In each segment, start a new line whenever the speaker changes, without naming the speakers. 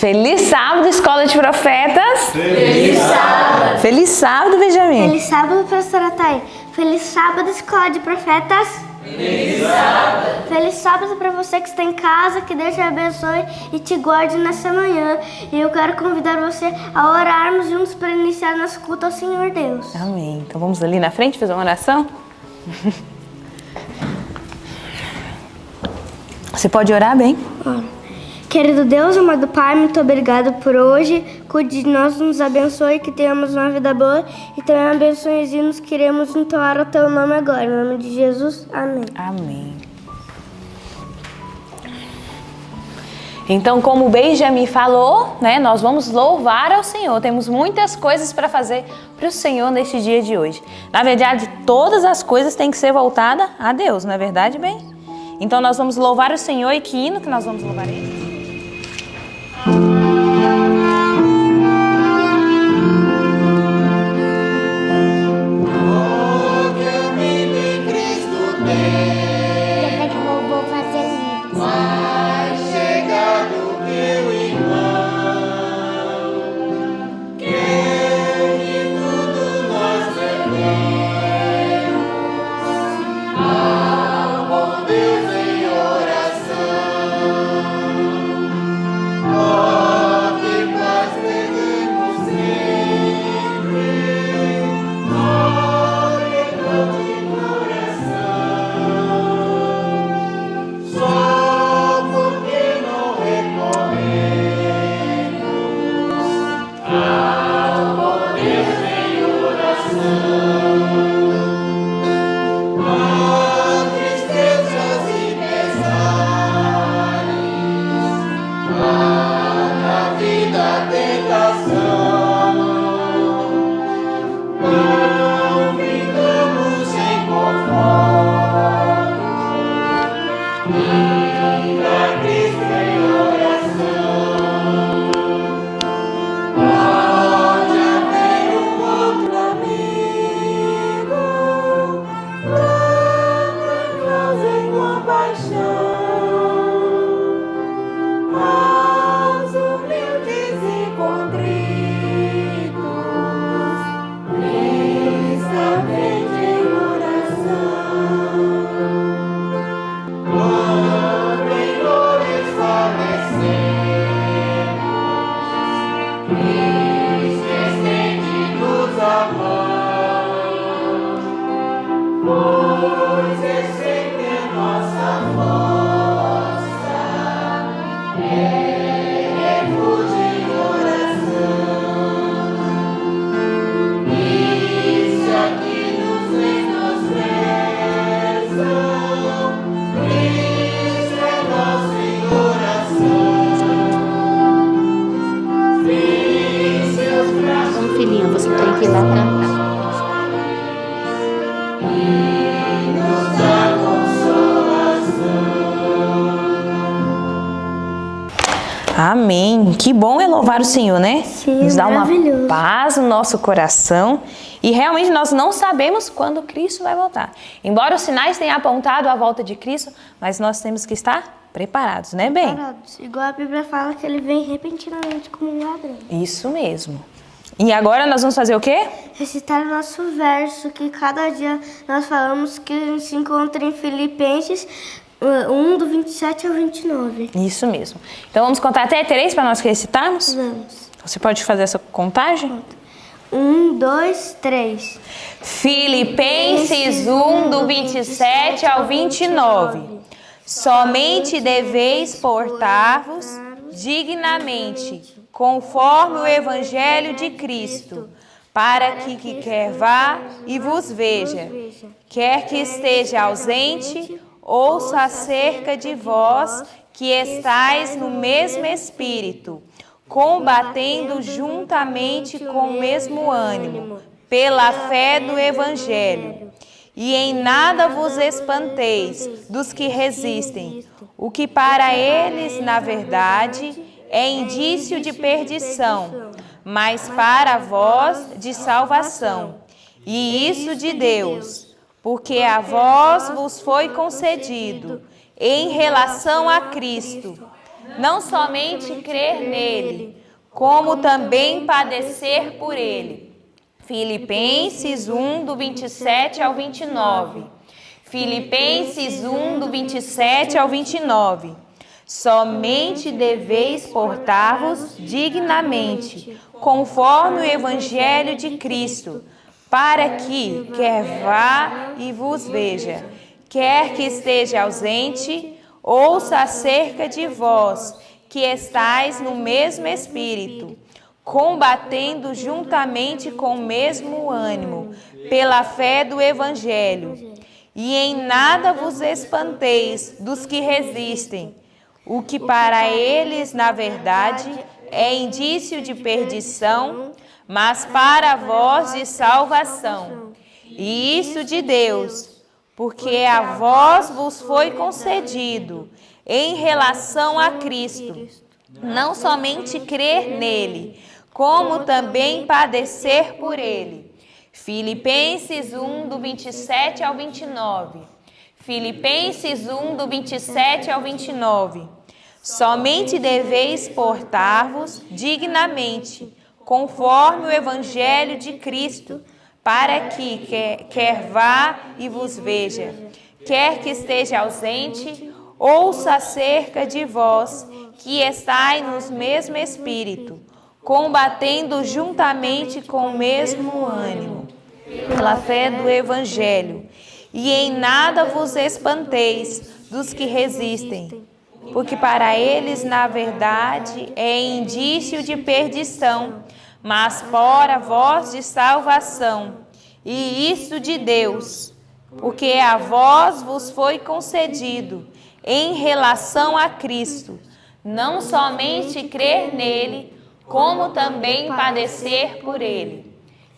Feliz sábado, Escola de Profetas.
Feliz sábado.
Feliz sábado, Benjamin.
Feliz sábado, professora Thay. Feliz sábado, Escola de Profetas.
Feliz sábado.
Feliz sábado para você que está em casa, que Deus te abençoe e te guarde nessa manhã. E eu quero convidar você a orarmos juntos para iniciar nosso culto ao Senhor Deus.
Amém. Então vamos ali na frente fazer uma oração? Você pode orar bem?
Querido Deus, amado Pai, muito obrigado por hoje. Cuide de nós, nos abençoe, que tenhamos uma vida boa. E também abençoe os hinos que iremos entoar o Teu nome agora. Em nome de Jesus, amém.
Amém. Então, como o Benjamin falou, né, nós vamos louvar ao Senhor. Temos muitas coisas para fazer para o Senhor neste dia de hoje. Na verdade, todas as coisas têm que ser voltadas a Deus, não é verdade, bem? Então, nós vamos louvar o Senhor. E que hino que nós vamos louvar Ele?
Filhinho, você tem que ir lá cantar.
Amém. Que bom é louvar o Senhor, né?
Sim,
nos dá uma
maravilhoso.
paz no nosso coração. E realmente nós não sabemos quando Cristo vai voltar. Embora os sinais tenham apontado a volta de Cristo, mas nós temos que estar preparados, né, bem?
Parados. Igual a Bíblia fala que ele vem repentinamente como um ladrão.
Isso mesmo. E agora nós vamos fazer o quê?
Recitar o nosso verso, que cada dia nós falamos que se encontra em Filipenses 1, do 27 ao 29.
Isso mesmo. Então vamos contar até 3 para nós recitarmos?
Vamos.
Você pode fazer essa contagem?
1, 2, 3.
Filipenses 1, do 27 ao 29. Somente deveis portar-vos dignamente, conforme o Evangelho de Cristo, para que quer vá e vos veja, quer que esteja ausente, ouça acerca de vós que estáis no mesmo Espírito, combatendo juntamente com o mesmo ânimo, pela fé do Evangelho. E em nada vos espanteis dos que resistem, o que para eles, na verdade, é indício de perdição, mas para vós de salvação. E isso de Deus, porque a vós vos foi concedido, em relação a Cristo, não somente crer nele, como também padecer por ele. Filipenses 1, do 27 ao 29. Filipenses 1, do 27 ao 29. Somente deveis portar-vos dignamente, conforme o Evangelho de Cristo, para que, quer vá e vos veja, quer que esteja ausente, ouça acerca de vós, que estais no mesmo Espírito, combatendo juntamente com o mesmo ânimo, pela fé do Evangelho. E em nada vos espanteis dos que resistem, o que para eles, na verdade, é indício de perdição, mas para vós de salvação. E isso de Deus, porque a vós vos foi concedido, em relação a Cristo, não somente crer nele, como também padecer por ele. Filipenses 1, do 27 ao 29. Filipenses 1, do 27 ao 29. Somente deveis portar-vos dignamente, conforme o Evangelho de Cristo, para que, quer vá e vos veja, quer que esteja ausente, ouça acerca de vós, que estais no mesmo Espírito, combatendo juntamente com o mesmo ânimo, pela fé do Evangelho. E em nada vos espanteis dos que resistem, porque para eles, na verdade, é indício de perdição, mas para vós de salvação, e isso de Deus, porque a vós vos foi concedido, em relação a Cristo, não somente crer nele, como também padecer por ele.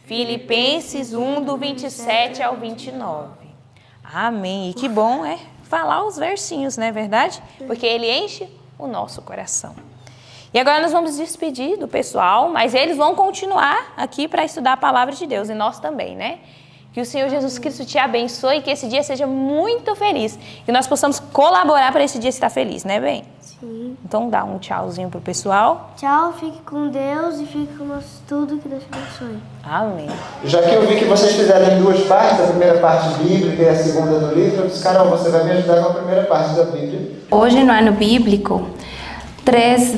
Filipenses 1, do 27 ao 29. Amém. E que bom é falar os versinhos, não é verdade? Porque ele enche o nosso coração. E agora nós vamos despedir do pessoal, mas eles vão continuar aqui para estudar a palavra de Deus, e nós também, né? Que o Senhor Jesus Cristo te abençoe e que esse dia seja muito feliz. Que nós possamos colaborar para esse dia estar feliz, né, bem?
Sim.
Então dá um tchauzinho pro pessoal.
Tchau, fique com Deus e fique com o nosso estudo, que Deus te abençoe.
Amém.
Já que eu vi que vocês fizeram em duas partes, a primeira parte bíblica e a segunda do livro, eu disse, Carol, você vai me ajudar com a primeira parte da Bíblia.
Hoje no ano bíblico, três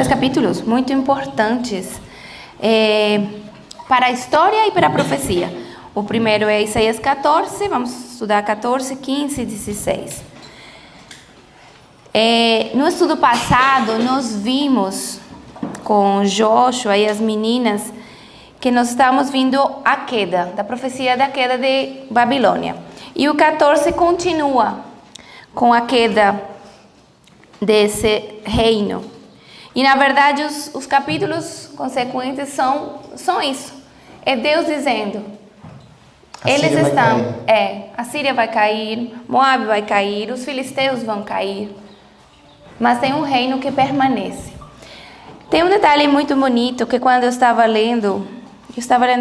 capítulos muito importantes para a história e para a profecia. O primeiro é Isaías 14, vamos estudar 14, 15 e 16. No estudo passado, nós vimos com Joshua e as meninas que nós estávamos vendo a queda, da profecia da queda de Babilônia. E o 14 continua com a queda desse reino. E na verdade os capítulos consequentes são isso. É Deus dizendo, a Síria vai cair, Moab vai cair, os filisteus vão cair, mas tem um reino que permanece. Tem um detalhe muito bonito que quando eu estava lendo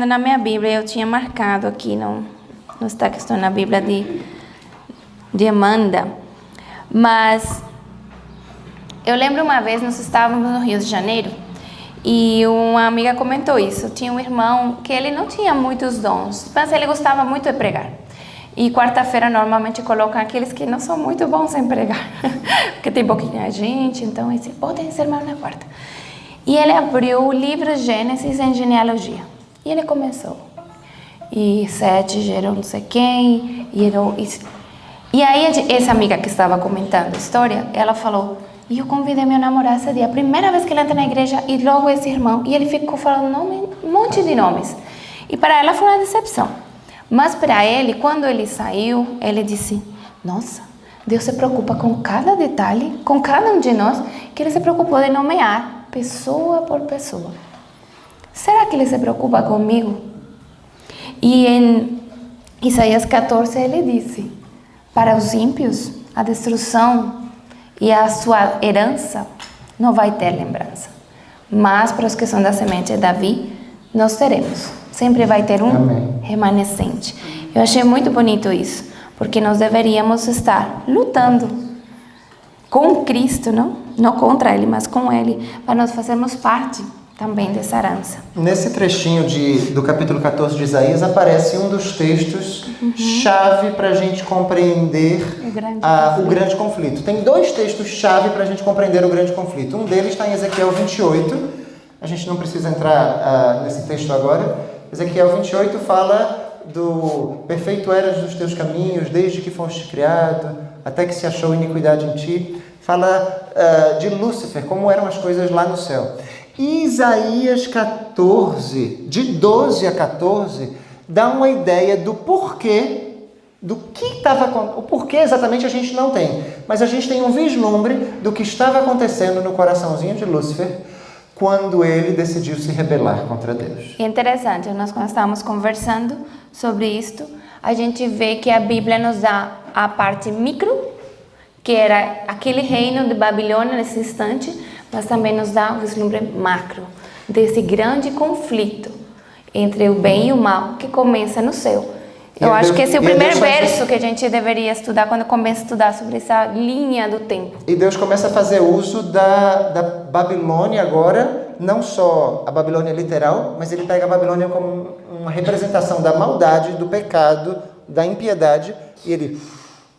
na minha Bíblia, eu tinha marcado aqui, não está questão na Bíblia de Amanda, mas eu lembro uma vez, nós estávamos no Rio de Janeiro, e uma amiga comentou isso. Tinha um irmão que ele não tinha muitos dons, mas ele gostava muito de pregar. E quarta-feira normalmente colocam aqueles que não são muito bons em pregar, porque tem pouquinha gente, então esse podem ser mais na quarta. E ele abriu o livro Gênesis em genealogia. E ele começou. E Sete gerou não sei quem, e aí essa amiga que estava comentando a história, ela falou, e eu convidei meu namorado esse dia, a primeira vez que ele entra na igreja, e logo esse irmão, e ele ficou falando um monte de nomes. E para ela foi uma decepção. Mas para ele, quando ele saiu, ele disse, nossa, Deus se preocupa com cada detalhe, com cada um de nós, que ele se preocupou de nomear pessoa por pessoa. Será que ele se preocupa comigo? E em Isaías 14 ele disse, para os ímpios, a destruição e a sua herança não vai ter lembrança. Mas para os que são da semente de Davi, nós teremos. Sempre vai ter um remanescente. Eu achei muito bonito isso, porque nós deveríamos estar lutando com Cristo, não contra Ele, mas com Ele, para nós fazermos parte também dessa herança.
Nesse trechinho do capítulo 14 de Isaías aparece um dos textos chave para a gente compreender o grande conflito. Tem 2 textos chave para a gente compreender o grande conflito. Um deles está em Ezequiel 28. A gente não precisa entrar nesse texto agora. Ezequiel 28 fala do perfeito eras dos teus caminhos, desde que foste criado, até que se achou iniquidade em ti. Fala de Lúcifer, como eram as coisas lá no céu. Isaías 14, de 12 a 14, dá uma ideia do porquê, o porquê exatamente a gente não tem, mas a gente tem um vislumbre do que estava acontecendo no coraçãozinho de Lúcifer quando ele decidiu se rebelar contra Deus.
Interessante, nós quando estamos conversando sobre isto, a gente vê que a Bíblia nos dá a parte micro, que era aquele reino de Babilônia nesse instante, mas também nos dá o vislumbre macro desse grande conflito entre o bem e o mal que começa no céu. Eu acho que esse é o primeiro verso que a gente deveria estudar quando começa a estudar sobre essa linha do tempo.
E Deus começa a fazer uso da Babilônia agora, não só a Babilônia literal, mas ele pega a Babilônia como uma representação da maldade, do pecado, da impiedade, e ele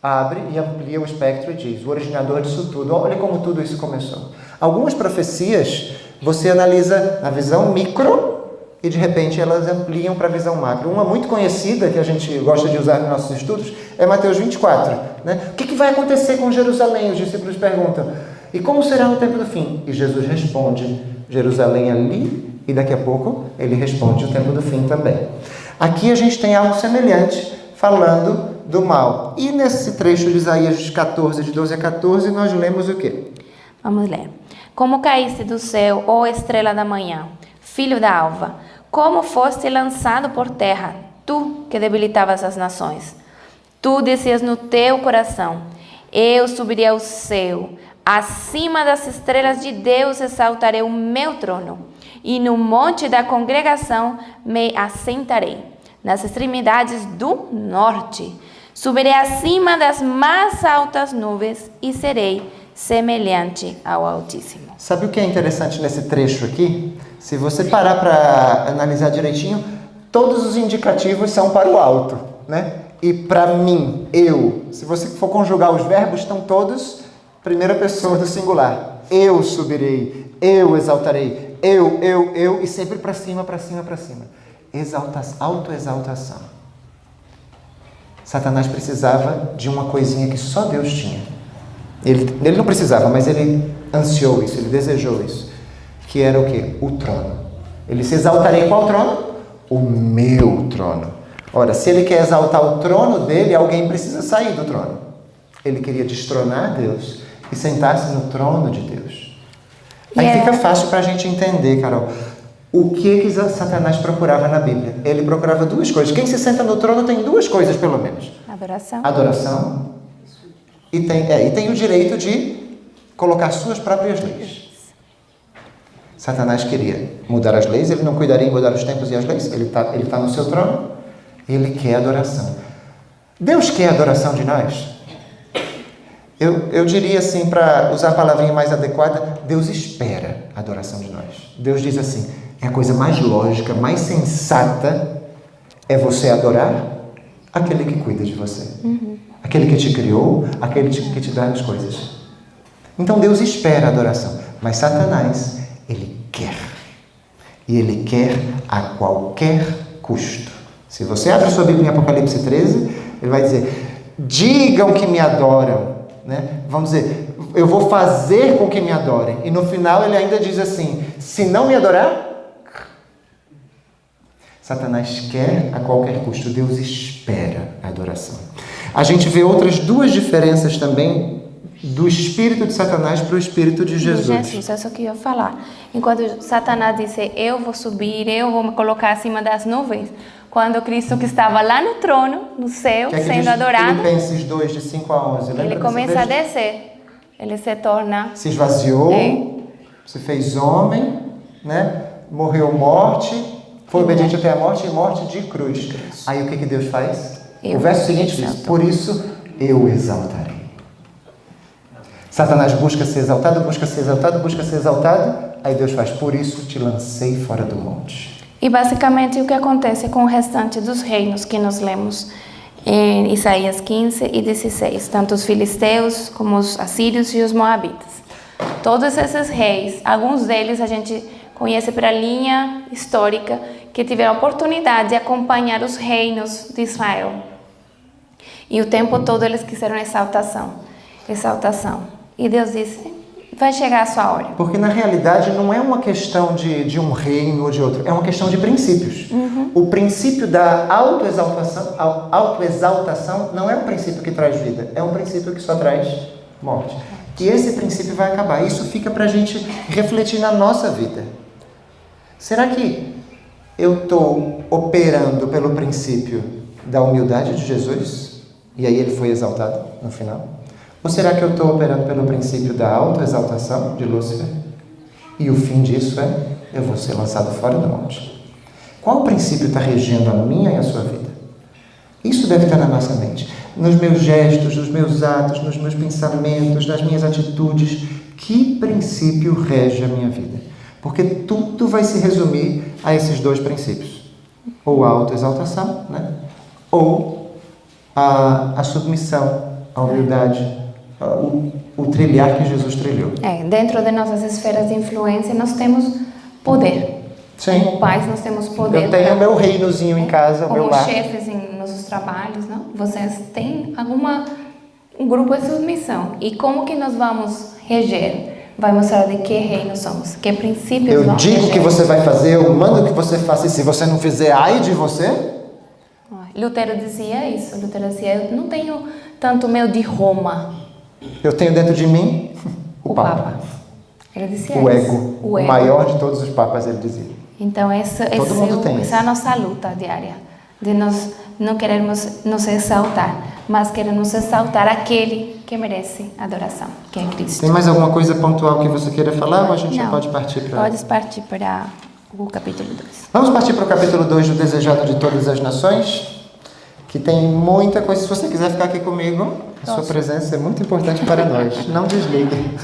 abre e amplia o espectro e diz: o originador disso tudo, olha como tudo isso começou. Algumas profecias você analisa na visão micro e de repente elas ampliam para a visão macro. Uma muito conhecida que a gente gosta de usar nos nossos estudos é Mateus 24. Né? O que vai acontecer com Jerusalém? Os discípulos perguntam. E como será no tempo do fim? E Jesus responde: Jerusalém ali, e daqui a pouco ele responde o tempo do fim também. Aqui a gente tem algo semelhante falando do mal. E nesse trecho de Isaías 14, de 12 a 14, nós lemos o quê?
Vamos ler. Como caíste do céu, ó estrela da manhã, filho da alva, como foste lançado por terra, tu que debilitavas as nações. Tu dizias no teu coração: eu subirei ao céu, acima das estrelas de Deus exaltarei o meu trono, e no monte da congregação me assentarei, nas extremidades do norte. Subirei acima das mais altas nuvens e serei semelhante ao Altíssimo.
Sabe o que é interessante nesse trecho aqui? Se você parar para analisar direitinho, todos os indicativos são para o alto, né? E para mim, eu. Se você for conjugar os verbos, estão todos primeira pessoa do singular. Eu subirei, eu exaltarei, eu, e sempre para cima, para cima, para cima. Autoexaltação. Satanás precisava de uma coisinha que só Deus tinha. Ele não precisava, mas ele ansiou isso, ele desejou isso. Que era o quê? O trono. Ele se exaltaria em qual trono? O meu trono. Ora, se ele quer exaltar o trono dele, alguém precisa sair do trono. Ele queria destronar Deus e sentar-se no trono de Deus. Aí fica fácil para a gente entender, Carol, o que Satanás procurava na Bíblia. Ele procurava 2 coisas. Quem se senta no trono tem 2 coisas, pelo menos. Adoração. E tem o direito de colocar suas próprias leis. Satanás queria mudar as leis, ele não cuidaria em mudar os tempos e as leis. Ele tá no seu trono, ele quer adoração. Deus quer adoração de nós? Eu diria assim, para usar a palavrinha mais adequada, Deus espera a adoração de nós. Deus diz assim: é a coisa mais lógica, mais sensata é você adorar aquele que cuida de você. Aquele que te criou, aquele que te dá as coisas. Então Deus espera a adoração. Mas Satanás, ele quer. E ele quer a qualquer custo. Se você abre a sua Bíblia em Apocalipse 13, ele vai dizer: digam que me adoram. Né? Vamos dizer, eu vou fazer com que me adorem. E no final ele ainda diz assim: se não me adorar... Satanás quer a qualquer custo. Deus espera a adoração. A gente vê outras 2 diferenças também do espírito de Satanás para o espírito de Jesus.
Jesus, é isso que eu ia falar. Enquanto Satanás disse: eu vou subir, eu vou me colocar acima das nuvens, quando Cristo que estava lá no trono, no céu, sendo adorado,
Filipenses 2, de 5 a 11.
ele começa a descer. Ele se torna...
Se esvaziou, se fez homem, né? Morreu morte, foi obediente até a morte e morte de cruz. Aí o que Deus faz? O verso seguinte diz: por isso eu exaltarei. Satanás busca ser exaltado, busca ser exaltado, busca ser exaltado. Aí Deus faz, por isso te lancei fora do monte.
E basicamente o que acontece com o restante dos reinos que nós lemos em Isaías 15 e 16, tanto os filisteus como os assírios e os moabitas. Todos esses reis, alguns deles a gente conhece pela linha histórica, que tiveram a oportunidade de acompanhar os reinos de Israel. E o tempo todo eles quiseram exaltação. E Deus disse, vai chegar a sua hora.
Porque na realidade não é uma questão de um reino ou de outro, é uma questão de princípios. O princípio da autoexaltação não é um princípio que traz vida, é um princípio que só traz morte. E esse princípio vai acabar. Isso fica para a gente refletir na nossa vida. Será que eu estou operando pelo princípio da humildade de Jesus? E aí ele foi exaltado no final? Ou será que eu estou operando pelo princípio da autoexaltação de Lúcifer? E o fim disso é, eu vou ser lançado fora do monte. Qual princípio está regendo a minha e a sua vida? Isso deve estar na nossa mente. Nos meus gestos, nos meus atos, nos meus pensamentos, nas minhas atitudes. Que princípio rege a minha vida? Porque tudo vai se resumir a esses dois princípios. Ou a autoexaltação, né? Ou a submissão, a humildade, o trilhar que Jesus trilhou.
Dentro de nossas esferas de influência nós temos poder.
Sim.
Como pais nós temos poder.
Eu tenho o meu reinozinho em casa, o meu lar.
Como chefes em nossos trabalhos, não? Vocês têm um grupo de submissão. E como que nós vamos reger? Vai mostrar de que reino somos, que princípios vamos reger. Eu digo
que você vai fazer, eu mando que você faça, e se você não fizer, ai de você.
Lutero dizia isso. Lutero dizia, eu não tenho tanto medo de Roma.
Eu tenho dentro de mim o Papa.
Ele dizia
o
isso.
Ego. O maior de todos os papas, ele dizia.
Então, essa é a nossa luta diária. De nós não queremos nos exaltar, mas queremos exaltar aquele que merece adoração, que é Cristo.
Tem mais alguma coisa pontual que você queira falar ou a gente já pode partir para...
Pode partir para o capítulo 2.
Vamos partir para o capítulo 2 do Desejado de Todas as Nações, que tem muita coisa. Se você quiser ficar aqui comigo, a sua presença é muito importante para nós. Não desligue.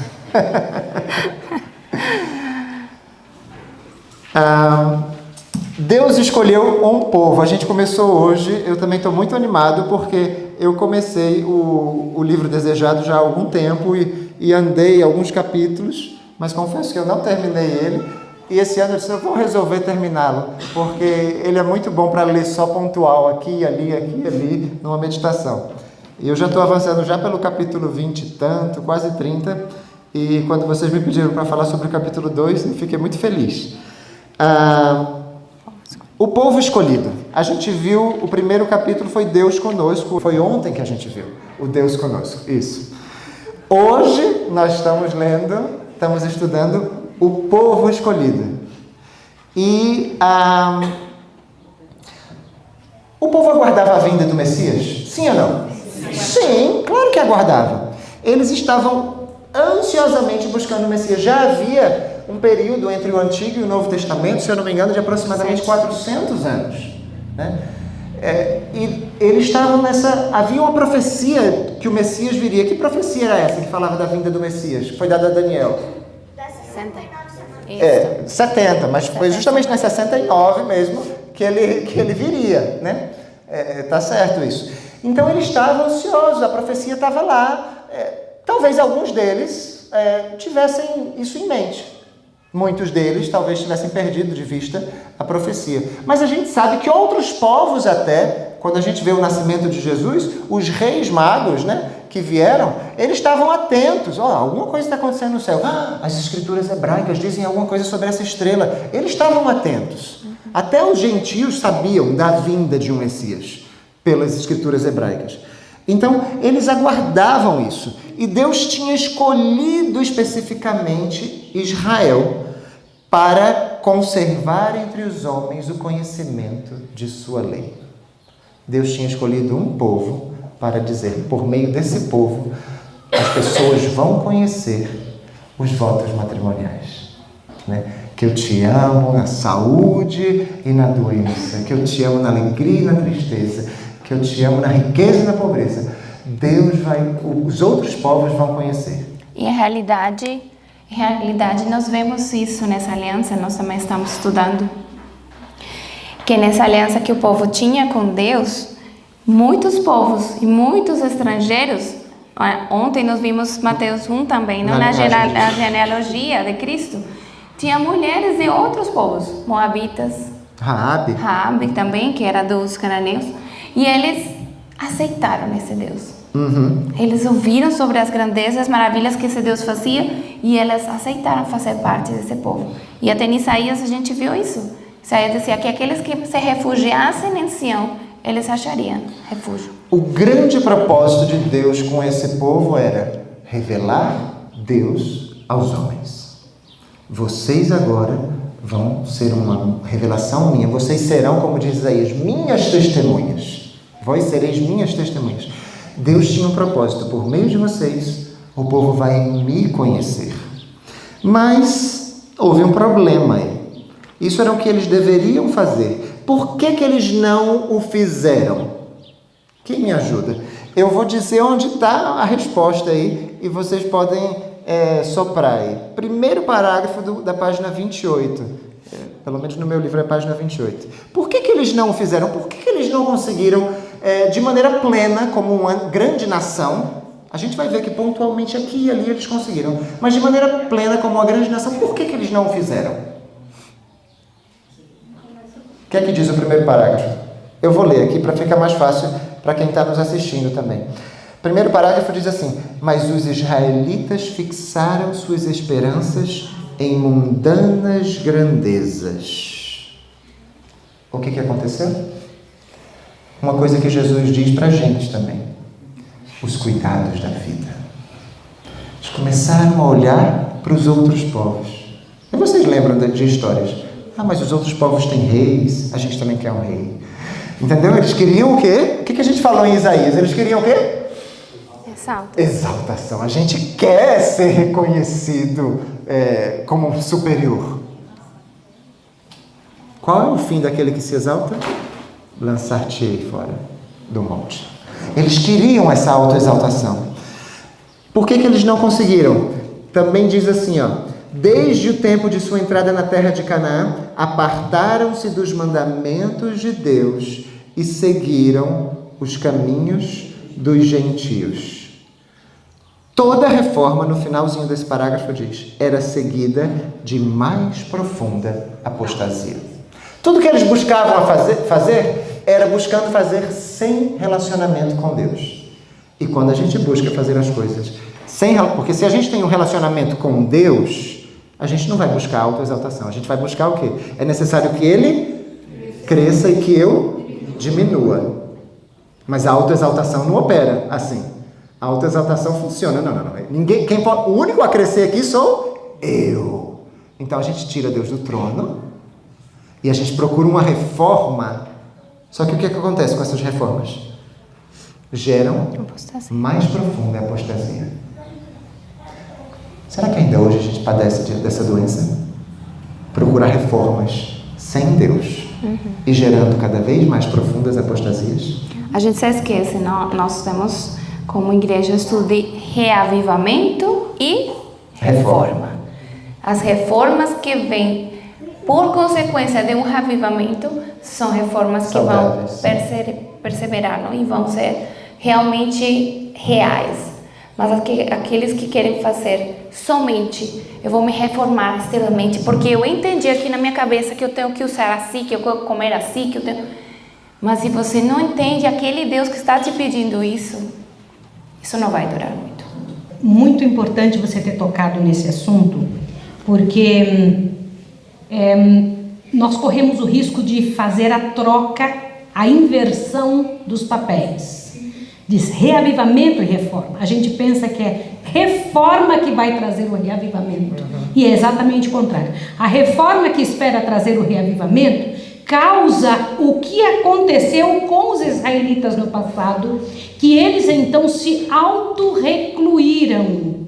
Deus escolheu um povo. A gente começou hoje, eu também estou muito animado porque eu comecei o livro Desejado já há algum tempo e andei alguns capítulos, mas confesso que eu não terminei ele. E esse ano eu disse, eu vou resolver terminá-lo, porque ele é muito bom para ler só pontual, aqui, ali, numa meditação. E eu já estou avançando já pelo capítulo 20 e tanto, quase 30, e quando vocês me pediram para falar sobre o capítulo 2, eu fiquei muito feliz. O povo escolhido. A gente viu, o primeiro capítulo foi Deus conosco, foi ontem que a gente viu o Deus conosco, isso. Hoje nós estamos estudando o povo escolhido. E o povo aguardava a vinda do Messias? Sim ou não? Sim, claro que aguardava. Eles estavam ansiosamente buscando o Messias. Já havia um período entre o Antigo e o Novo Testamento, se eu não me engano, de aproximadamente 400 anos. Né? E eles estavam havia uma profecia que o Messias viria. Que profecia era essa que falava da vinda do Messias? Que foi dada a Daniel? 70, mas foi justamente nas 69 mesmo que ele viria, né? Tá certo isso. Então eles estavam ansiosos, a profecia estava lá. Talvez alguns deles tivessem isso em mente. Muitos deles talvez tivessem perdido de vista a profecia. Mas a gente sabe que outros povos até, quando a gente vê o nascimento de Jesus, os reis magos, né, que vieram, eles estavam atentos. Alguma coisa está acontecendo no céu. As escrituras hebraicas dizem alguma coisa sobre essa estrela. Eles estavam atentos. Até os gentios sabiam da vinda de um Messias, pelas escrituras hebraicas. Então, eles aguardavam isso. E Deus tinha escolhido especificamente Israel para conservar entre os homens o conhecimento de sua lei. Deus tinha escolhido um povo para dizer, por meio desse povo, as pessoas vão conhecer os votos matrimoniais. Né? Que eu te amo na saúde e na doença, que eu te amo na alegria e na tristeza, que eu te amo na riqueza e na pobreza. Os outros povos vão conhecer.
E em realidade nós vemos isso nessa aliança, nós também estamos estudando. Que nessa aliança que o povo tinha com Deus, muitos povos e muitos estrangeiros, ontem nós vimos Mateus 1 também, não? Na genealogia de Cristo, tinha mulheres de outros povos, moabitas, Raabe também, que era dos cananeus, e eles aceitaram esse Deus. Eles ouviram sobre as grandezas, maravilhas que esse Deus fazia, e eles aceitaram fazer parte desse povo. E até em Isaías a gente viu isso. Isaías dizia que aqueles que se refugiassem em Sião, eles achariam refúgio.
O grande propósito de Deus com esse povo era revelar Deus aos homens. Vocês agora vão ser uma revelação minha. Vocês serão, como diz Isaías, minhas testemunhas. Vós sereis minhas testemunhas. Deus tinha um propósito. Por meio de vocês, o povo vai me conhecer. Mas houve um problema aí. Isso era o que eles deveriam fazer. Por que eles não o fizeram? Quem me ajuda? Eu vou dizer onde está a resposta aí e vocês podem soprar aí. Primeiro parágrafo da página 28. Pelo menos no meu livro é a página 28. Por que eles não o fizeram? Por que eles não conseguiram, de maneira plena, como uma grande nação? A gente vai ver que pontualmente aqui e ali eles conseguiram. Mas de maneira plena, como uma grande nação, por que eles não o fizeram? O que é que diz o primeiro parágrafo? Eu vou ler aqui para ficar mais fácil para quem está nos assistindo também. O primeiro parágrafo diz assim: mas os israelitas fixaram suas esperanças em mundanas grandezas. O que aconteceu? Uma coisa que Jesus diz para a gente também: os cuidados da vida. Eles começaram a olhar para os outros povos. E vocês lembram de histórias? Mas os outros povos têm reis, a gente também quer um rei. Entendeu? Eles queriam o quê? O que a gente falou em Isaías? Eles queriam o quê? Exaltação. A gente quer ser reconhecido como superior. Qual é o fim daquele que se exalta? Lançar-te fora do monte. Eles queriam essa autoexaltação. Por que eles não conseguiram? Também diz assim, desde o tempo de sua entrada na terra de Canaã, apartaram-se dos mandamentos de Deus e seguiram os caminhos dos gentios. Toda a reforma, no finalzinho desse parágrafo diz, era seguida de mais profunda apostasia. Tudo que eles buscavam fazer era buscando fazer sem relacionamento com Deus. E quando a gente busca fazer as coisas porque se a gente tem um relacionamento com Deus, a gente não vai buscar autoexaltação. A gente vai buscar o quê? É necessário que Ele cresça e que eu diminua. Mas a autoexaltação não opera assim. A autoexaltação funciona. Não. O único a crescer aqui sou eu. Então a gente tira Deus do trono e a gente procura uma reforma. Só que o que acontece com essas reformas? Geram mais profunda apostasia. Será que ainda hoje a gente padece dessa doença? Procurar reformas sem Deus e gerando cada vez mais profundas apostasias?
A gente se esquece, nós temos como igreja estudo de reavivamento e reforma. As reformas que vêm por consequência de um reavivamento são reformas que vão perseverar, e vão ser realmente reais. Mas aqueles que querem fazer somente, eu vou me reformar exteriormente, porque eu entendi aqui na minha cabeça que eu tenho que usar assim, que eu tenho que comer assim, que eu tenho... Mas se você não entende aquele Deus que está te pedindo isso não vai durar muito.
Muito importante você ter tocado nesse assunto, porque nós corremos o risco de fazer a troca, a inversão dos papéis. Diz reavivamento e reforma. A gente pensa que é reforma que vai trazer o reavivamento. E é exatamente o contrário. A reforma que espera trazer o reavivamento causa o que aconteceu com os israelitas no passado, que eles então se autorrecluíram.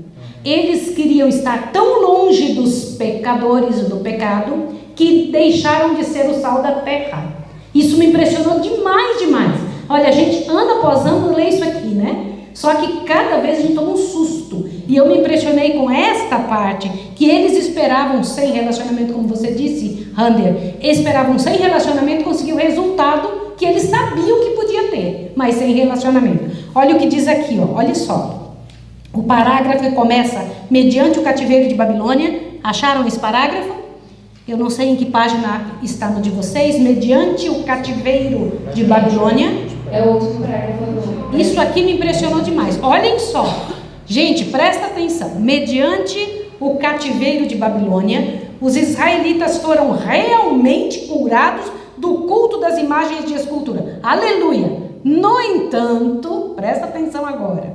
Eles queriam estar tão longe dos pecadores e do pecado que deixaram de ser o sal da terra. Isso me impressionou demais. Olha, a gente ano após ano lê isso aqui, né? Só que cada vez a gente toma um susto. E eu me impressionei com esta parte, que eles esperavam sem relacionamento, como você disse, Rander, esperavam sem relacionamento conseguir o resultado que eles sabiam que podia ter, mas sem relacionamento. Olha o que diz aqui, ó, olha só. O parágrafo começa, mediante o cativeiro de Babilônia. Acharam esse parágrafo? Eu não sei em que página está no de vocês. Mediante o cativeiro de Babilônia.
É o último parágrafo.
Isso aqui me impressionou demais. Olhem só. Gente, presta atenção. Mediante o cativeiro de Babilônia, os israelitas foram realmente curados do culto das imagens de escultura. Aleluia! No entanto, presta atenção agora.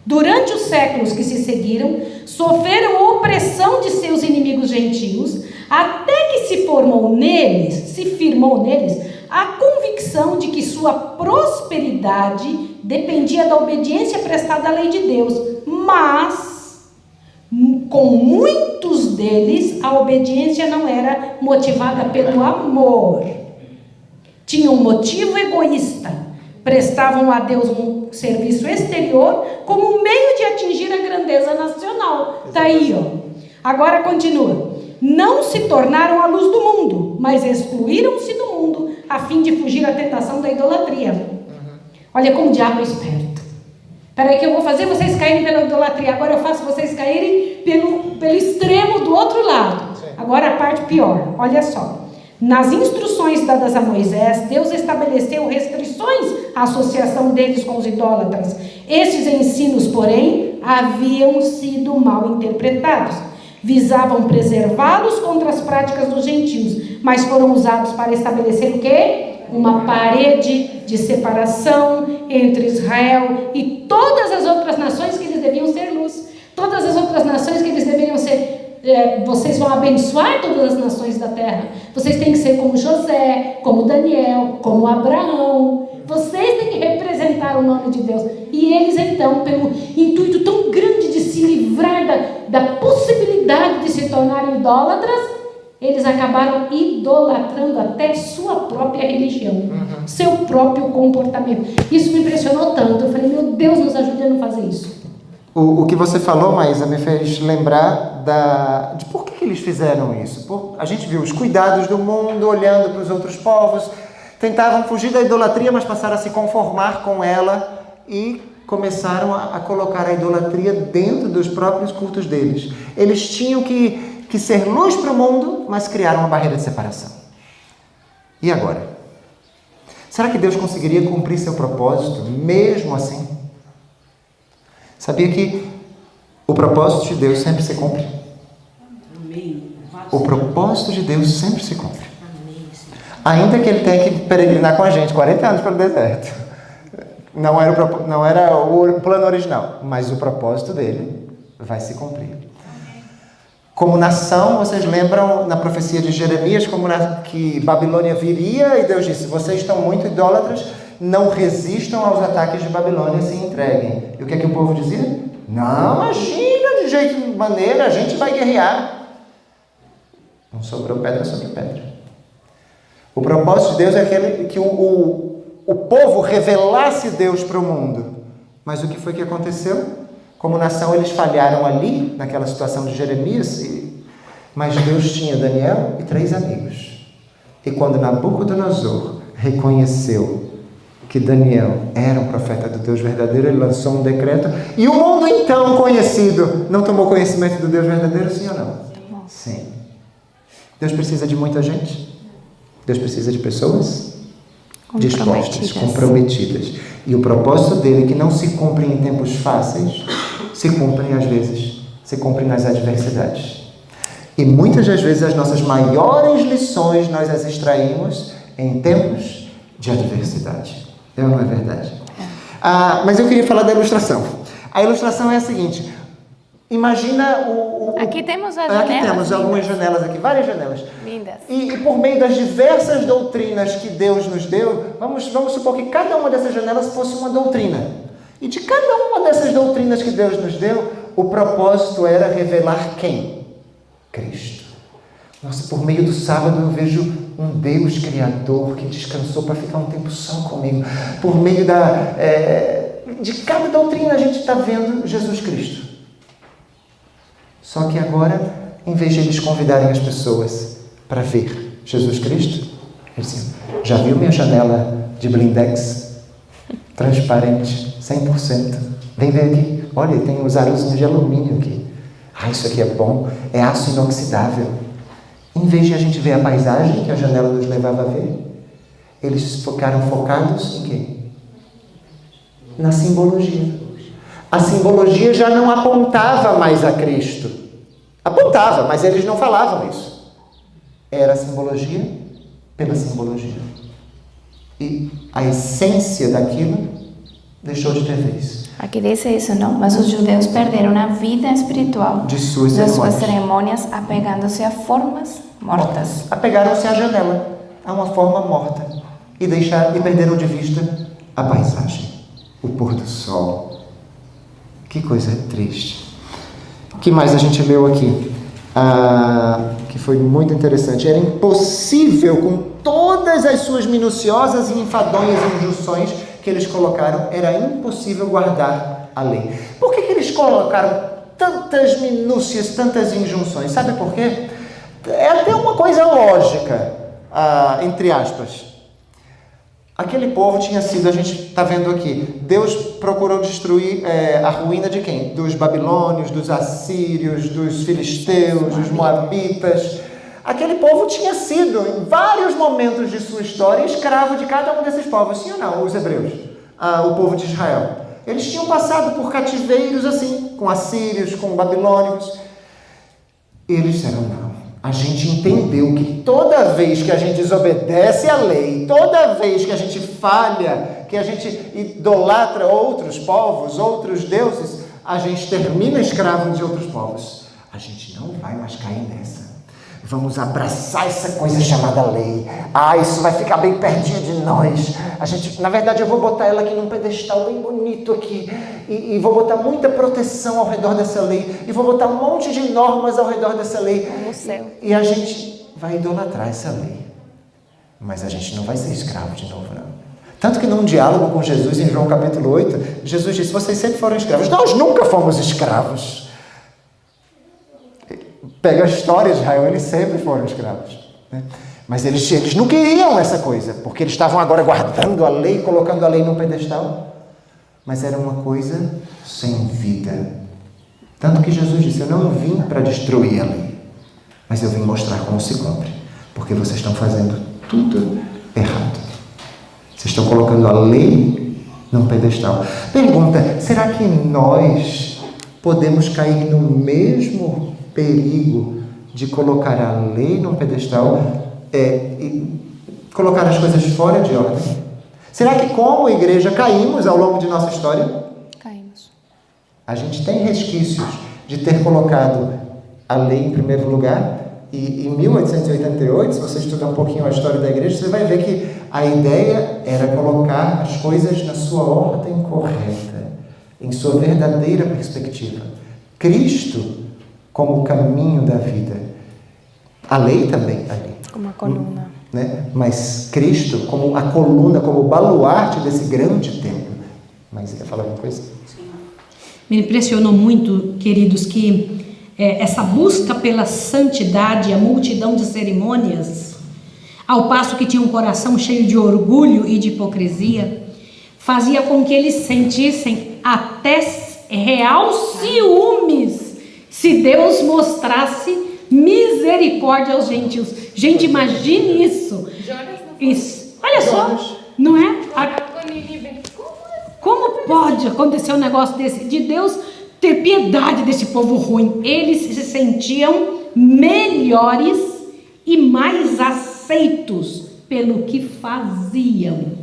Durante os séculos que se seguiram, sofreram a opressão de seus inimigos gentios, até que se firmou neles a convicção de que sua prosperidade dependia da obediência prestada à lei de Deus. Mas, com muitos deles, a obediência não era motivada pelo amor. Tinha um motivo egoísta. Prestavam a Deus um serviço exterior como um meio de atingir a grandeza nacional. Está aí, ó. Agora continua. Não se tornaram a luz do mundo, mas excluíram-se do mundo a fim de fugir à tentação da idolatria. Olha como o diabo é esperto. Espera aí que eu vou fazer vocês caírem pela idolatria. Agora eu faço vocês caírem pelo extremo do outro lado. Agora a parte pior. Olha só. Nas instruções dadas a Moisés, Deus estabeleceu restrições à associação deles com os idólatras. Esses ensinos, porém, haviam sido mal interpretados. Visavam preservá-los contra as práticas dos gentios, mas foram usados para estabelecer o quê? Uma parede de separação entre Israel e todas as outras nações que eles deviam ser luz. Todas as outras nações que eles deveriam ser... vocês vão abençoar todas as nações da terra. Vocês têm que ser como José, como Daniel, como Abraão. Vocês têm que representar o nome de Deus. E eles então, pelo intuito tão grande de se livrar da possibilidade de se tornarem idólatras, eles acabaram idolatrando até sua própria religião, seu próprio comportamento. Isso me impressionou tanto. Eu falei, meu Deus, nos ajude a não fazer isso.
O que você falou, Maísa, me fez lembrar de por que eles fizeram isso. A gente viu os cuidados do mundo, olhando para os outros povos, tentavam fugir da idolatria, mas passaram a se conformar com ela e começaram a colocar a idolatria dentro dos próprios cultos deles. Eles tinham que ser luz para o mundo, mas criaram uma barreira de separação. E agora? Será que Deus conseguiria cumprir seu propósito mesmo assim? Sabia que o propósito de Deus sempre se cumpre? O propósito de Deus sempre se cumpre. Ainda que ele tenha que peregrinar com a gente 40 anos pelo deserto. Não era o plano original, mas o propósito dele vai se cumprir. Como nação, vocês lembram na profecia de Jeremias, que Babilônia viria e Deus disse, vocês estão muito idólatras, não resistam aos ataques de Babilônia, se entreguem. E o que é que o povo dizia? Não, imagina, de jeito maneira, a gente vai guerrear. Não sobrou pedra sobre pedra. O propósito de Deus é que o povo revelasse Deus para o mundo. Mas o que foi que aconteceu? Como nação, eles falharam ali, naquela situação de Jeremias, mas Deus tinha Daniel e 3 amigos. E quando Nabucodonosor reconheceu que Daniel era um profeta do Deus verdadeiro, ele lançou um decreto, e o mundo então conhecido não tomou conhecimento do Deus verdadeiro, sim ou não? Sim. Deus precisa de muita gente. Deus precisa de pessoas dispostas, comprometidas. E o propósito dele, que não se cumpre em tempos fáceis, se cumprem às vezes, se cumprem nas adversidades. E muitas das vezes as nossas maiores lições nós as extraímos em tempos de adversidade. É ou não é verdade? Mas eu queria falar da ilustração. A ilustração é a seguinte. Imagina
Aqui temos as janelas.
Aqui temos algumas janelas, várias janelas.
Lindas.
E por meio das diversas doutrinas que Deus nos deu, vamos supor que cada uma dessas janelas fosse uma doutrina. E de cada uma dessas doutrinas que Deus nos deu, o propósito era revelar quem? Cristo. Nossa, por meio do sábado eu vejo um Deus Criador que descansou para ficar um tempo só comigo. Por meio de cada doutrina a gente está vendo Jesus Cristo. Só que agora, em vez de eles convidarem as pessoas para ver Jesus Cristo, eles diziam: já viu minha janela de blindex? Transparente, 100%. Vem ver aqui. Olha, tem os arozinhos de alumínio aqui. Ah, isso aqui é bom. É aço inoxidável. Em vez de a gente ver a paisagem que a janela nos levava a ver, eles ficaram focados em quê? Na simbologia. A simbologia já não apontava mais a Cristo. Apontava, mas eles não falavam isso. Era a simbologia pela simbologia. E a essência daquilo deixou de ter vez.
Aqui diz isso, não? Mas os judeus perderam a vida espiritual
De suas
das
cerimônias.
suas cerimônias, apegando-se a formas mortas.
Apegaram-se à janela, a uma forma morta, e perderam de vista a paisagem, o pôr do sol. Que coisa triste. O que mais a gente leu aqui? Que foi muito interessante. Era impossível, com todas as suas minuciosas e enfadonhas injunções que eles colocaram, era impossível guardar a lei. Por que eles colocaram tantas minúcias, tantas injunções? Sabe por quê? É até uma coisa lógica, entre aspas. Aquele povo tinha sido, a gente está vendo aqui, Deus procurou destruir a ruína de quem? Dos babilônios, dos assírios, dos filisteus, dos moabitas. Aquele povo tinha sido, em vários momentos de sua história, escravo de cada um desses povos. Sim ou não? Os hebreus, o povo de Israel. Eles tinham passado por cativeiros assim, com assírios, com babilônicos. Eles disseram: não. A gente entendeu que toda vez que a gente desobedece à lei, toda vez que a gente falha, que a gente idolatra outros povos, outros deuses, a gente termina escravo de outros povos. A gente não vai mais cair nessa. Vamos abraçar essa coisa chamada lei. Isso vai ficar bem pertinho de nós. Na verdade, eu vou botar ela aqui num pedestal bem bonito aqui. E vou botar muita proteção ao redor dessa lei. E vou botar um monte de normas ao redor dessa lei.
No céu.
E a gente vai idolatrar essa lei. Mas a gente não vai ser escravo de novo, não. Tanto que num diálogo com Jesus, em João capítulo 8, Jesus disse: vocês sempre foram escravos. Nós nunca fomos escravos. Pega a história de Israel, eles sempre foram escravos, né? Mas eles não queriam essa coisa, porque eles estavam agora guardando a lei, colocando a lei num pedestal. Mas era uma coisa sem vida. Tanto que Jesus disse: eu não vim para destruir a lei, mas eu vim mostrar como se cumpre, porque vocês estão fazendo tudo errado. Vocês estão colocando a lei num pedestal. Pergunta: será que nós podemos cair no mesmo perigo de colocar a lei num pedestal e colocar as coisas fora de ordem? Será que, como igreja, caímos ao longo de nossa história?
Caímos.
A gente tem resquícios de ter colocado a lei em primeiro lugar. E em 1888, se você estudar um pouquinho a história da igreja, você vai ver que a ideia era colocar as coisas na sua ordem correta, em sua verdadeira perspectiva. Cristo como o caminho da vida. A lei também, a lei.
Como a coluna.
Né? Mas Cristo como a coluna, como o baluarte desse grande templo. Mas você quer falar alguma coisa?
Me impressionou muito, queridos, que essa busca pela santidade, a multidão de cerimônias, ao passo que tinha um coração cheio de orgulho e de hipocrisia, fazia com que eles sentissem até real ciúmes se Deus mostrasse misericórdia aos gentios. Gente, imagine isso. Isso. Olha só, não é? Como pode acontecer um negócio desse? De Deus ter piedade desse povo ruim. Eles se sentiam melhores e mais aceitos pelo que faziam.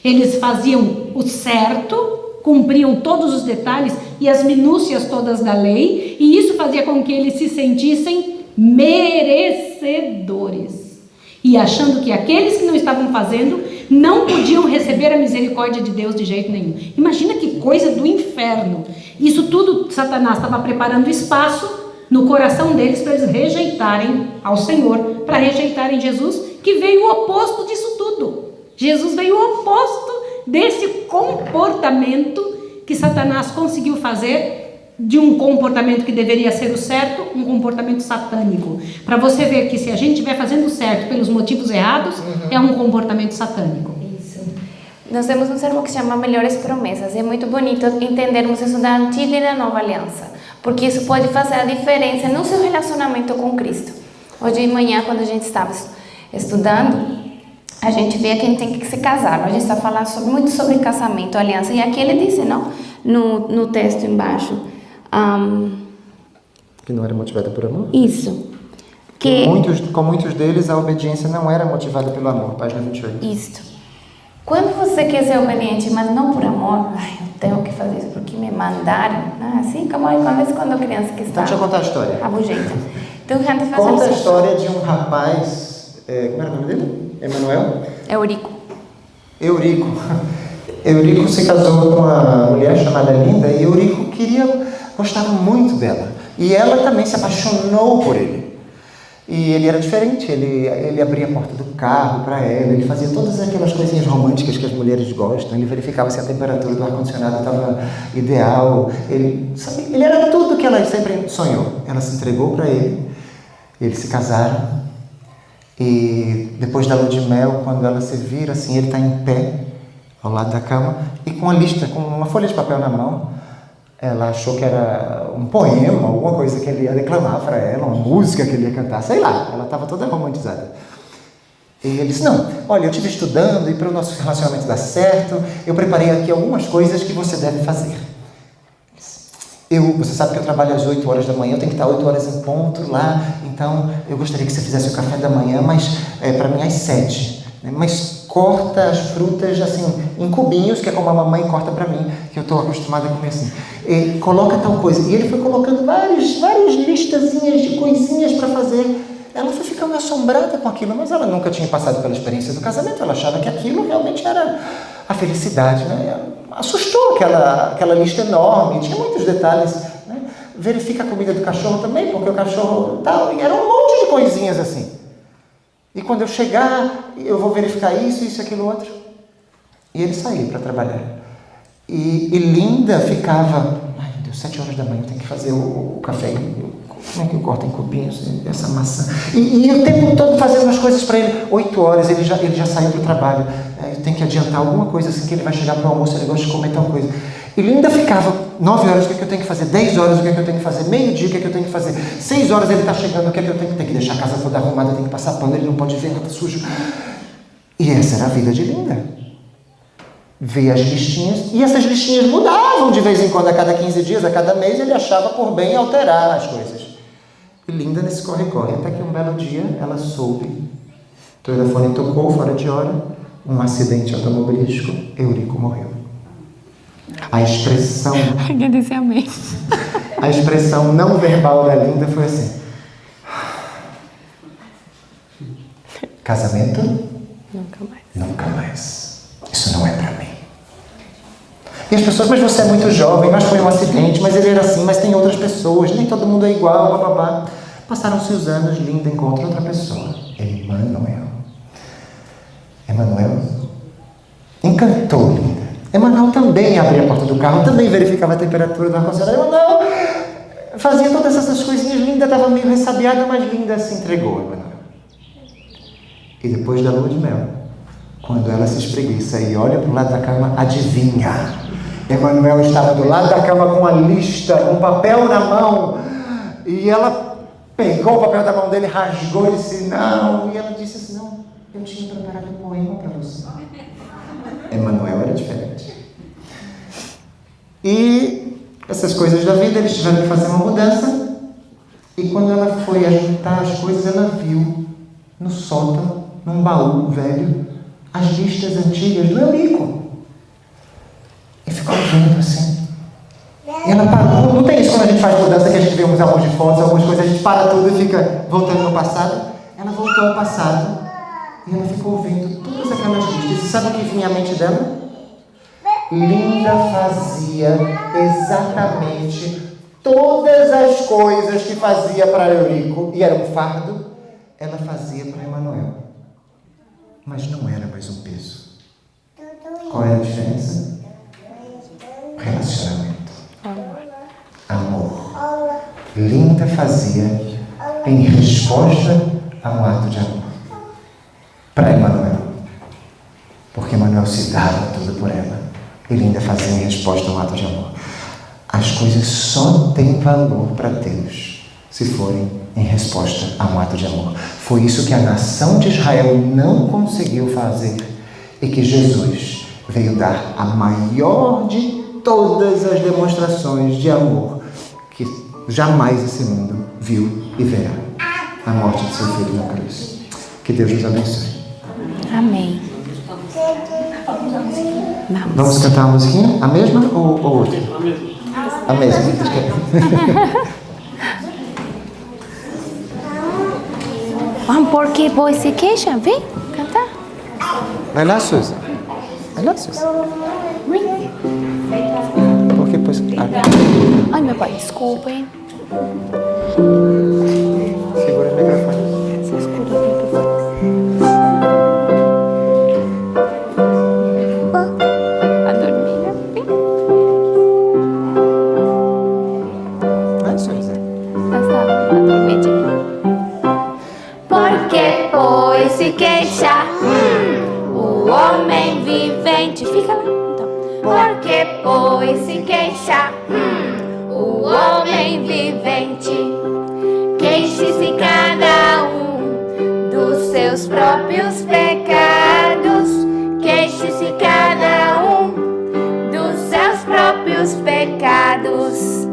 Eles faziam o certo, cumpriam todos os detalhes e as minúcias todas da lei, e isso fazia com que eles se sentissem merecedores, e achando que aqueles que não estavam fazendo não podiam receber a misericórdia de Deus de jeito nenhum. Imagina que coisa do inferno. Isso tudo Satanás estava preparando espaço no coração deles para eles rejeitarem ao Senhor, para rejeitarem Jesus, que veio o oposto disso tudo. Jesus veio o oposto desse comportamento que Satanás conseguiu fazer de um comportamento que deveria ser o certo, um comportamento satânico. Para você ver que se a gente estiver fazendo certo pelos motivos errados, é um comportamento satânico.
Isso. Nós temos um sermão que se chama Melhores Promessas. E é muito bonito entendermos isso da antiga e da nova aliança, porque isso pode fazer a diferença no seu relacionamento com Cristo. Hoje de manhã, quando a gente estava estudando, a gente vê que a gente tem que se casar. A gente está falando muito sobre casamento, aliança. E aqui ele disse, não? No texto embaixo.
Que não era motivada por amor?
Isso.
Com muitos deles, a obediência não era motivada pelo amor. Página 28.
Isso. Quando você quer ser obediente, mas não por amor, eu tenho que fazer isso porque me mandaram. Assim como uma vez quando a criança que está...
Então, deixa eu contar a história.
Abugenta. Então, a gente faz
Conta a história de um rapaz... como era o nome dele? Emanuel?
Eurico.
Eurico se casou com uma mulher chamada Linda e Eurico gostava muito dela. E ela também se apaixonou por ele. E ele era diferente, ele abria a porta do carro para ela, ele fazia todas aquelas coisinhas românticas que as mulheres gostam, ele verificava se a temperatura do ar-condicionado estava ideal, ele era tudo que ela sempre sonhou. Ela se entregou para ele, eles se casaram, e depois da lua de mel, quando ela se vira assim, ele está em pé, ao lado da cama, e com uma folha de papel na mão. Ela achou que era um poema, alguma coisa que ele ia declamar para ela, uma música que ele ia cantar, sei lá. Ela estava toda romantizada. E ele disse, não, olha, eu estive estudando e para o nosso relacionamento dar certo, eu preparei aqui algumas coisas que você deve fazer. Você sabe que eu trabalho às 8 horas da manhã, eu tenho que estar 8 horas em ponto lá, então eu gostaria que você fizesse o café da manhã, mas para mim às 7. Mas corta as frutas assim em cubinhos, que é como a mamãe corta para mim, que eu estou acostumada a comer assim. E coloca tal coisa. E ele foi colocando várias listazinhas de coisinhas para fazer. Ela foi ficando assombrada com aquilo, mas ela nunca tinha passado pela experiência do casamento. Ela achava que aquilo realmente era a felicidade, né? Assustou aquela lista enorme, tinha muitos detalhes, né? Verifica a comida do cachorro também, porque o cachorro tal, e era um monte de coisinhas assim. E quando eu chegar, eu vou verificar isso, aquilo, outro. E ele saiu para trabalhar. E Linda ficava, ai meu Deus, 7 horas da manhã, eu tenho que fazer o café. Como é que eu corto em cubinhos essa maçã? E o tempo todo fazendo as coisas para ele. 8 horas, ele já saiu para o trabalho. Eu tenho que adiantar alguma coisa assim, que ele vai chegar para o almoço, ele gosta de comer tal coisa. E Linda ficava 9 horas, o que é que eu tenho que fazer? 10 horas, o que é que eu tenho que fazer? Meio-dia, o que é que eu tenho que fazer? 6 horas ele está chegando, o que é que eu tenho que deixar a casa toda arrumada, eu tenho que passar pano, ele não pode ver nada sujo. E essa era a vida de Linda. Ver as listinhas, e essas listinhas mudavam de vez em quando, a cada 15 dias, a cada mês, ele achava por bem alterar as coisas. E Linda nesse corre-corre, até que um belo dia ela soube, o telefone tocou fora de hora, um acidente automobilístico, Eurico morreu. A expressão...
Alguém disse amém.
A expressão não verbal da Linda foi assim: casamento? Nunca mais. Isso não é pra mim. E as pessoas, mas você é muito jovem, mas foi um acidente, mas ele era assim, mas tem outras pessoas, nem todo mundo é igual, bababá. Passaram-se os anos, Linda encontra outra pessoa, Emanuel encantou Linda. Emanuel também abria a porta do carro, também verificava a temperatura do ar-condicionado. Emanuel fazia todas essas coisinhas. Linda estava meio ressabiada, mas Linda se entregou a Emanuel. E depois da lua de mel, quando ela se espreguiça e olha para o lado da cama, adivinha? Emanuel estava do lado da cama com a lista, com um papel na mão, e ela pegou o papel da mão dele, rasgou e disse não. E ela disse assim, não, eu tinha preparado um poema para você. Emanuel era diferente. E essas coisas da vida, eles tiveram que fazer uma mudança. E quando ela foi ajuntar as coisas, ela viu no sótão, num baú velho, as listas antigas do Eurico. E ficou vendo assim. E ela parou. Não tem isso quando a gente faz mudança, que a gente vê uns álbuns de fotos, algumas coisas, a gente para tudo e fica voltando no passado. Ela voltou ao passado. E ela ficou vendo todas aquelas listas. E sabe o que vinha à mente dela? Linda fazia exatamente todas as coisas que fazia para Eurico, e era um fardo, ela fazia para Emanuel. Mas não era mais um peso. Qual era a diferença? Relacionamento. Amor. ainda fazia em resposta a um ato de amor para Emanuel. Porque Emanuel se dava tudo por ela. Ele ainda fazia em resposta a um ato de amor. As coisas só têm valor para Deus se forem em resposta a um ato de amor. Foi isso que a nação de Israel não conseguiu fazer e que Jesus veio dar a maior de todas as demonstrações de amor que jamais esse mundo viu e verá. A morte de seu filho na cruz. Que Deus nos abençoe.
Amém.
Vamos cantar a musiquinha? A mesma ou outra? A mesma.
Vamos, porque pois se queixa, vem cantar.
Vai lá, Suzy. Vai lá, Suzy. Porque pois...
Ai, meu pai, desculpem.
Segura o microfone.
Você escuta o microfone. A dormir, vem.
Vai, Suzy.
A dormidinha. Porque pois se queixa o homem vivente. Fica lá, então. Porque pois se queixa o homem vivente. Queixe-se cada um dos seus próprios pecados. Queixe-se cada um dos seus próprios pecados.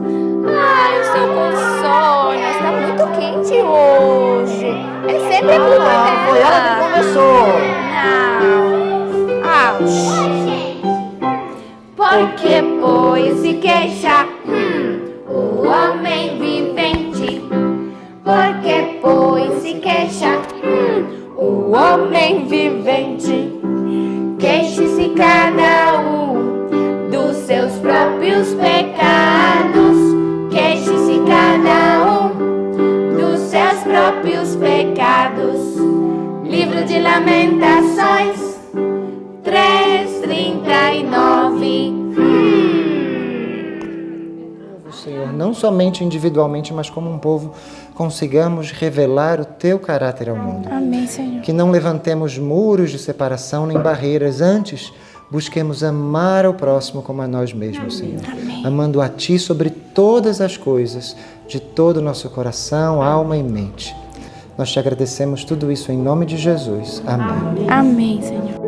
Ai, eu estou com sono. Está muito quente hoje. É sempre culpa dela.
Foi ela que começou.
Não. Porque pois se queixa o homem vivente. Porque pois se queixa o homem vivente. Queixe-se cada um dos seus próprios pecados. Queixe-se cada um dos seus próprios pecados. Livro de Lamentações 3:39.
Senhor, não somente individualmente, mas como um povo, consigamos revelar o Teu caráter ao mundo.
Amém, Senhor.
Que não levantemos muros de separação nem barreiras, antes busquemos amar ao próximo como a nós mesmos, Senhor.
Amém.
Amando a Ti sobre todas as coisas, de todo o nosso coração, alma e mente. Nós Te agradecemos tudo isso em nome de Jesus. Amém.
Amém, Senhor.